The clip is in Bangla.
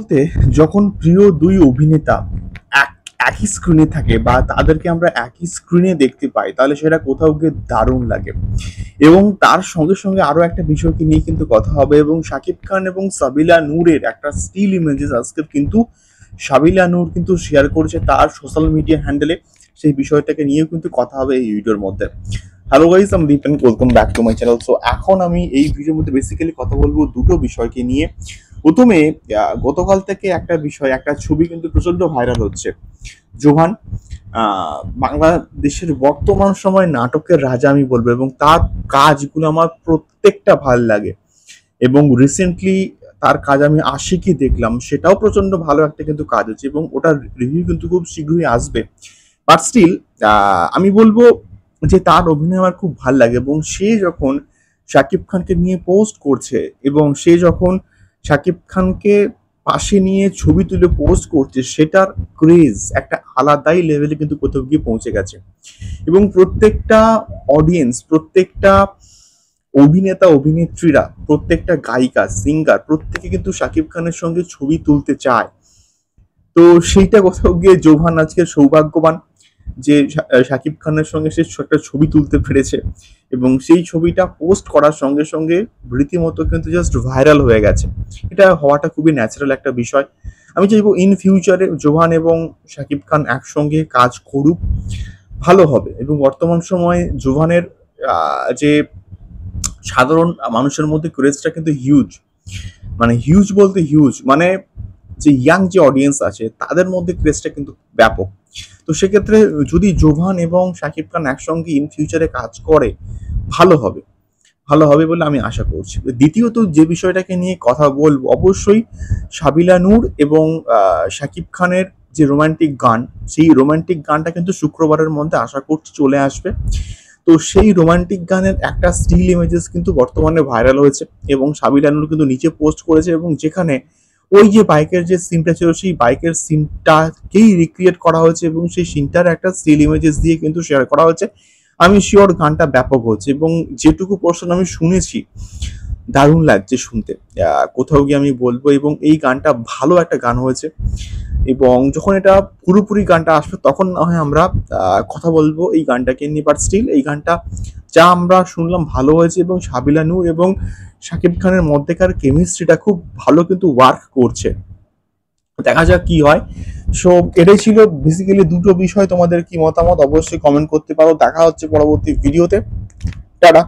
বলতে যখন প্রিয় দুই অভিনেতা একই স্ক্রিনে থাকে বা তাদেরকে আমরা একই স্ক্রিনে দেখতে পাই তাহলে সেটা কোথাও গিয়ে দারুণ লাগে। এবং তার সঙ্গে সঙ্গে আরো একটা বিষয়কে নিয়ে কিন্তু কথা হবে, এবং শাকিব খান এবং সাবিলা নূরের একটা স্টিল ইমেজেস আজকে কিন্তু সাবিলা নূর কিন্তু শেয়ার করেছে তার সোশ্যাল মিডিয়া হ্যান্ডেলে। সেই বিষয়টাকে নিয়েও কিন্তু কথা হবে এই ভিডিওর মধ্যে। হ্যালো গাইস, আমি Deep and welcome back to my channel. So এখন আমি এই ভিডিওর মধ্যে বেসিক্যালি কথা বলবো দুটো বিষয়কে নিয়ে। প্রথমে গতকাল থেকে একটা বিষয়, একটা ছবি কিন্তু প্রচন্ড ভাইরাল হচ্ছে। জোহান বাংলাদেশের বর্তমান সময় নাটকের রাজা আমি বলবো, এবং তার কাজগুলো আমার প্রত্যেকটা ভাল লাগে। এবং রিসেন্টলি তার কাজ আমি আশিকি দেখলাম, সেটাও প্রচন্ড ভালো একটা কিন্তু কাজ হচ্ছে, এবং ওটার রিভিউ কিন্তু খুব শীঘ্রই আসবে। বাট স্টিল আমি বলবো যে তার অভিনয় আমার খুব ভাল লাগে। এবং সে যখন শাকিব খানকে নিয়ে পোস্ট করছে, এবং সে যখন শাকিব খানকে পাশে নিয়ে ছবি তুলে পোস্ট করছে, সেটার ক্রেজ একটা আলাদাই লেভেলে কিন্তু কোথাও গিয়ে পৌঁছে গেছে। এবং প্রত্যেকটা অডিয়েন্স, প্রত্যেকটা অভিনেতা অভিনেত্রীরা, প্রত্যেকটা গায়িকা সিঙ্গার, প্রত্যেকে কিন্তু শাকিব খানের সঙ্গে ছবি তুলতে চায়। তো সেইটা কোথাও গিয়ে জোহান আজকে সৌভাগ্যবান যে শাকিব খানের সঙ্গে সে একটা ছবি তুলতে পেরেছে, এবং সেই ছবিটা পোস্ট করার সঙ্গে সঙ্গে রীতিমতো কিন্তু জাস্ট ভাইরাল হয়ে গেছে। এটা হওয়াটা খুবই ন্যাচারাল একটা বিষয়। আমি চাইবো ইন ফিউচারে জোহান এবং শাকিব খান একসঙ্গে কাজ করুক, ভালো হবে। এবং বর্তমান সময়ে জোহানের যে সাধারণ মানুষের মধ্যে ক্রেজটা কিন্তু হিউজ, মানে হিউজ বলতে হিউজ, মানে যে ইয়াং যে অডিয়েন্স আছে তাদের মধ্যে ক্রেজটা কিন্তু ব্যাপক। তো সেক্ষেত্রে যদি জোভান এবং শাকিব খান একসঙ্গে ইন ফিউচারে কাজ করে, ভালো হবে, ভালো হবে বলে আমি আশা করছি। দ্বিতীয়ত যে বিষয়টাকে নিয়ে কথা বলবো, অবশ্যই সাবিলা নূর এবং শাকিব খানের যে রোমান্টিক গান, সেই রোমান্টিক গানটা কিন্তু শুক্রবারের মধ্যে আশা করছি চলে আসবে। তো সেই রোমান্টিক গানের একটা স্টিল ইমেজেস কিন্তু বর্তমানে ভাইরাল হয়েছে, এবং সাবিলা নূর কিন্তু নিচে পোস্ট করেছে, এবং যেখানে ওই যে বাইকের যে সিনটা ছিল সেই বাইকের সিনটাকেই রিক্রিয়েট করা হয়েছে, এবং সেই সিনটার একটা স্টিল ইমেজেস দিয়ে কিন্তু শেয়ার করা হয়েছে। আমি শিওর গানটা ব্যাপক হচ্ছে, এবং যেটুকু পোর্শন আমি শুনেছি দারুণ লাগছে শুনতে। কোথাও গিয়ে আমি বলবো, এবং এই গানটা ভালো একটা গান হয়েছে। এবং যখন এটা পুরোপুরি গানটা আসবে তখন না হয় আমরা কথা বলবো এই গানটাকে নিয়ে। বাট স্টিল এই গানটা যা আমরা শুনলাম ভালো হয়েছে, এবং সাবিলা নূর এবং শাকিব খানের মধ্যেকার কেমিস্ট্রিটা খুব ভালো কিন্তু ওয়ার্ক করছে। দেখা যাক কি হয়। সো এটাই ছিল বেসিক্যালি দুটো বিষয়। তোমাদের কি মতামত অবশ্যই কমেন্ট করতে পারো। দেখা হচ্ছে পরবর্তী ভিডিওতে। টাটা।